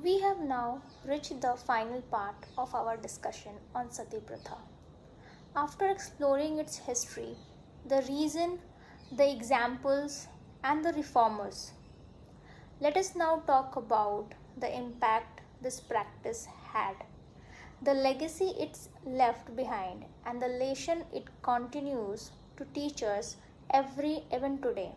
We have now reached the final part of our discussion on Sati Pratha. After exploring its history, the reason, the examples, and the reformers, let us now talk about the impact this practice had, the legacy it's left behind, and the lesson it continues to teach us even today.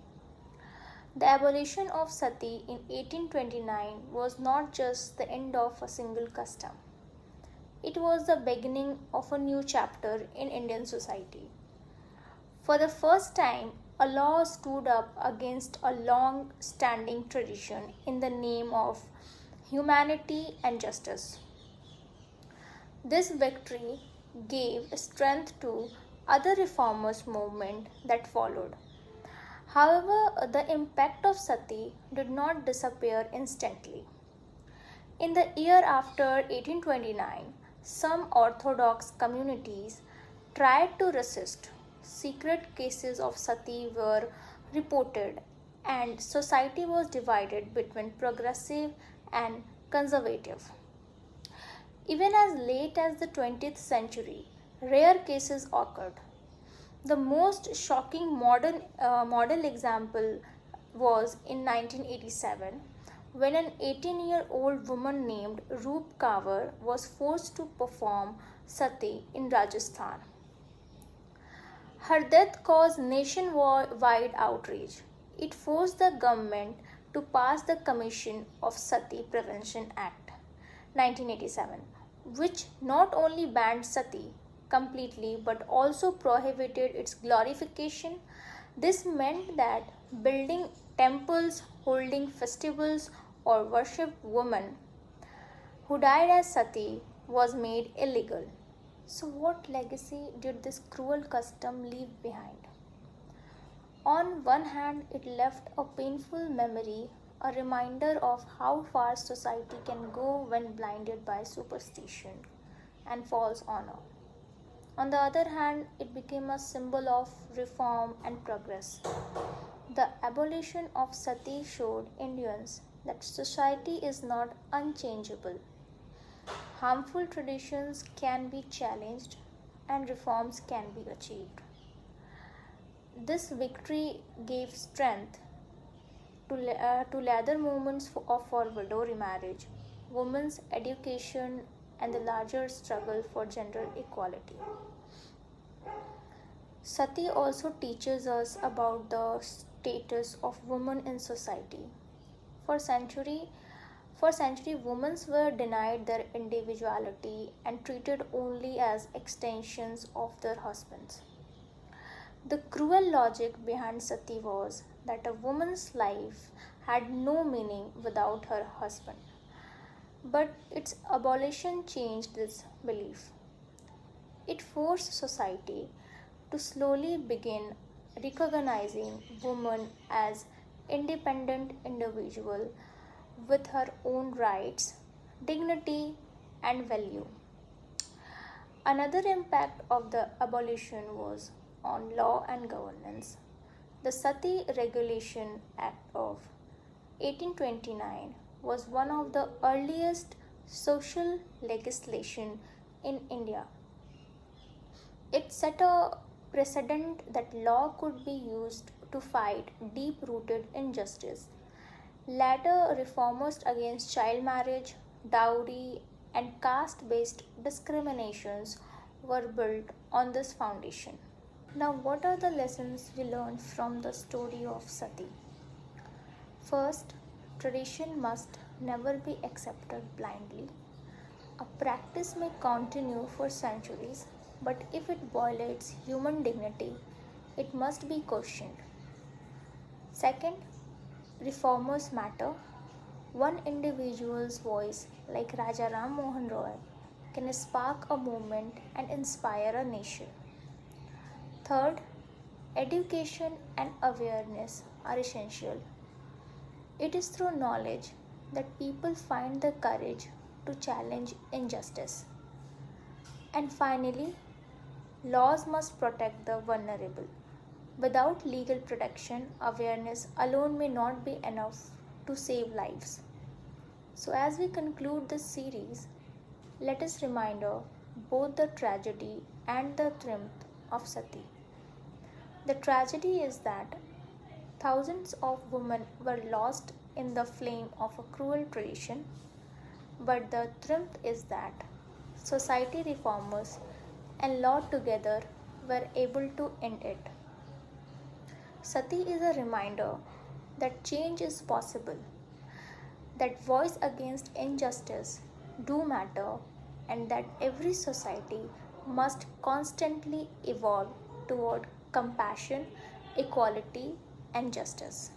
The abolition of sati in 1829 was not just the end of a single custom. It was the beginning of a new chapter in Indian society. For the first time, a law stood up against a long standing tradition in the name of humanity and justice. This victory gave strength to other reformers movement that followed. However, the impact of sati did not disappear instantly. In the year after 1829, some Orthodox communities tried to resist. Secret cases of sati were reported, and society was divided between progressive and conservative. Even as late as the 20th century, rare cases occurred. The most shocking model example was in 1987 when an 18-year-old woman named Roop Kaur was forced to perform sati in Rajasthan. Her death caused nationwide outrage. It forced the government to pass the Commission of Sati Prevention Act 1987, which not only banned sati completely but also prohibited its glorification. This meant that building temples, holding festivals, or worship women who died as sati was made illegal. So, what legacy did this cruel custom leave behind? On one hand, it left a painful memory, a reminder of how far society can go when blinded by superstition and false honor. On the other hand, it became a symbol of reform and progress. The abolition of sati showed Indians that society is not unchangeable. Harmful traditions can be challenged and reforms can be achieved. This victory gave strength to later movements for widow remarriage, women's education, and the larger struggle for gender equality. Sati also teaches us about the status of women in society. For century, for century, women were denied their individuality and treated only as extensions of their husbands. The cruel logic behind sati was that a woman's life had no meaning without her husband. But its abolition changed this belief. It forced society to slowly begin recognizing women as independent individual with her own rights, dignity, and value. Another impact of the abolition was on law and governance. The Sati Regulation Act of 1829 was one of the earliest social legislation in India. It set a precedent that law could be used to fight deep rooted injustice. Later reformers against child marriage, dowry, and caste based discriminations were built on this foundation. Now, what are the lessons we learned from the story of Sati? First, tradition must never be accepted blindly. A practice may continue for centuries, but if it violates human dignity, it must be questioned. Second, reformers matter. One individual's voice, like Raja Ram Mohan Roy, can spark a movement and inspire a nation. Third, education and awareness are essential. It is through knowledge that people find the courage to challenge injustice. And finally, laws must protect the vulnerable. Without legal protection, awareness alone may not be enough to save lives. So, as we conclude this series, let us remember both the tragedy and the triumph of Sati. The tragedy is that thousands of women were lost in the flame of a cruel tradition, but the triumph is that society reformers and law together were able to end it. Sati is a reminder that change is possible, that voice against injustice do matter, and that every society must constantly evolve toward compassion, equality, and justice.